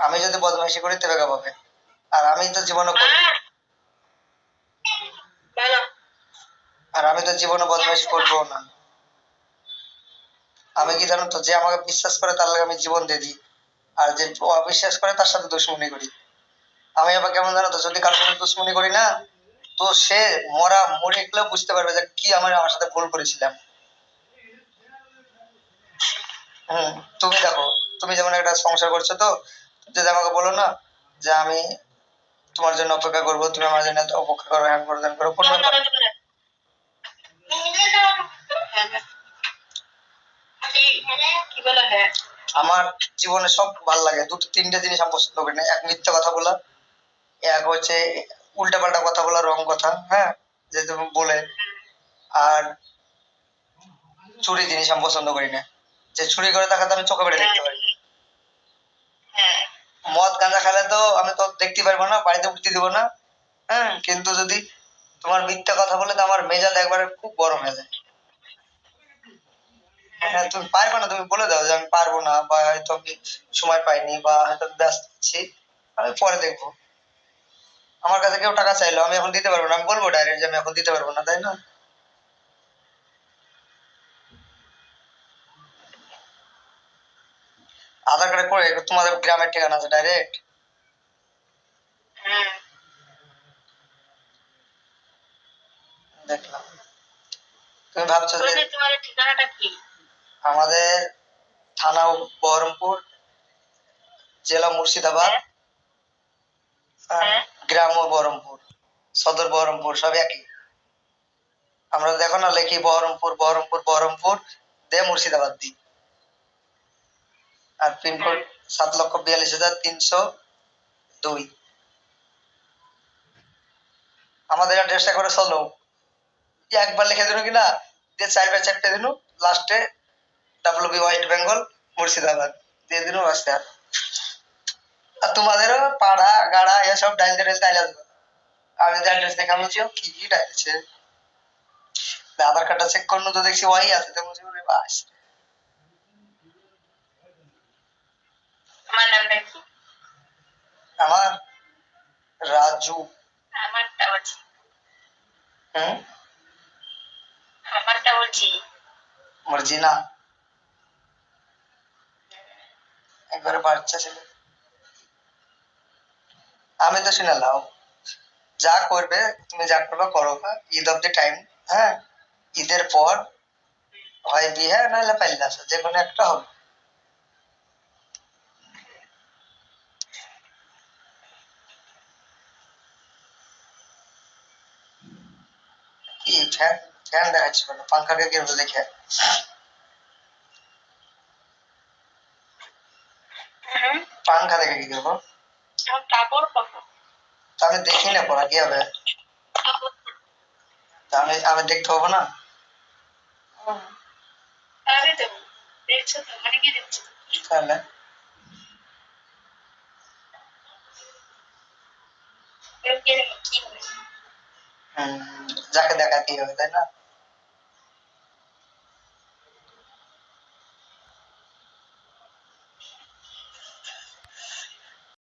আমি যদি বদমাইশি করি তবে পাবে, আর আমি তো জীবনে আর আমি তো জীবনে বদমাইশি করবো না। আমি কি জানো তো, যে আমাকে বিশ্বাস করে তার লাগে আমি জীবন দিয়ে দিই, আর যে অবিশ্বাস করে তার সাথে দুশ্মনী করি। আমি আবার কেমন জানো তো, যদি কারোর সাথে দুশ্মনী করি না, তো সে মরে গেলেও বুঝতে পারবে যে কি আমার সাথে ভুল করেছিলাম। তুমি দেখো, তুমি যেমন একটা সংসার করছো, তো যদি আমাকে বলো না যে আমি তোমার জন্য অপেক্ষা করবো, তুমি আমার জন্য অপেক্ষা করো, হ্যান করো, ত্যান করো, কোন ব্যাপার? আমার জীবনে সব ভালো লাগে, দুটো তিনটে জিনিস আমি পছন্দ করি না। এক, মিথ্যা কথা বলা, এক হচ্ছে উল্টা পাল্টা কথা বলা, রং কথা, হ্যাঁ, যে তুমি বলে, আর চুরি জিনিস আমি পছন্দ করি না। যে চুরি করে তাকে তো আমি চোখে বেড়ে দেখতে পারি না। মদ গাঁজা খেলে তো আমি তো দেখতে পারবো না, বাড়িতে উঠতে দিব না, হ্যাঁ, কিন্তু যদি তোমার মিথ্যা কথা বলে তো আমার মেজাজ একবারে খুব গরম হয়ে যায়। হ্যাঁ, তুমি পারবে না, তুমি বলে দাও যে আমি পারবো না, বা হয়তো আমি সময় পাইনি, বা হয়তো ব্যস্ত আছি, আমি পরে দেখবো। আমার কাছে কেউ টাকা চাইলো, আমি এখন দিতে পারবো না, আমি বলবো ডাইরেক্ট যে আমি এখন দিতে পারবো না, তাই না? আধার কার্ডে করে তোমাদের গ্রামের ঠিকানা আছে ডাইরেক্ট? দেখলাম। তুমি ভাবছো যে তোমাদের ঠিকানাটা কি? আমাদের থানা বহরমপুর, জেলা মুর্শিদাবাদ, গ্রাম বহরমপুর, সদর বহরমপুর, সব একই। আমরা দেখো না লেখি বহরমপুর বহরমপুর বহরমপুর, দে মুর্শিদাবাদ দিই। আর পিনকোড 7,42,302। আমাদের অ্যাড্রেসটা করে চলো, একবার লিখে দিন কিনা, দিয়ে 4 চারটে দিন, লাস্টে WB ওয়েস্ট বেঙ্গল মুর্শিদাবাদ দিয়ে দিন, আসতে। আর তোমাদেরও পাড়া গাড়া এসব ডাইল ডাইল তাইলে আমি যে অ্যাড্রেস দেখা বলছি কি ডাইলছে, আধার কার্ডটা চেক করলো তো দেখছি ওই আছে, তো বলছি ওরে বাস। আমার নামটা কি? আমার রাজু। আমারটা বলছি। আমারটা বলছি মর্জিনা, একবারে বাচ্চা ছেলে। আমি তো শুনে লাও, যা করবে তুমি, যা করবে করো, ঈদ অব দি টাইম, হ্যাঁ, ঈদের পর হয় বিয়ে নাহলে পাইলে আসো, যে কোনো একটা হবে। কি ফ্যান? ফ্যান দেখাচ্ছি কেন? পাঙ্খাকে কিভাবে দেখে? পাঙ্খা দেখে কি করবো? আমি দেখি না, পড়া কি হবে? আমি দেখতে পাবো না? তাহলে যাকে দেখা কি হবে, তাই না?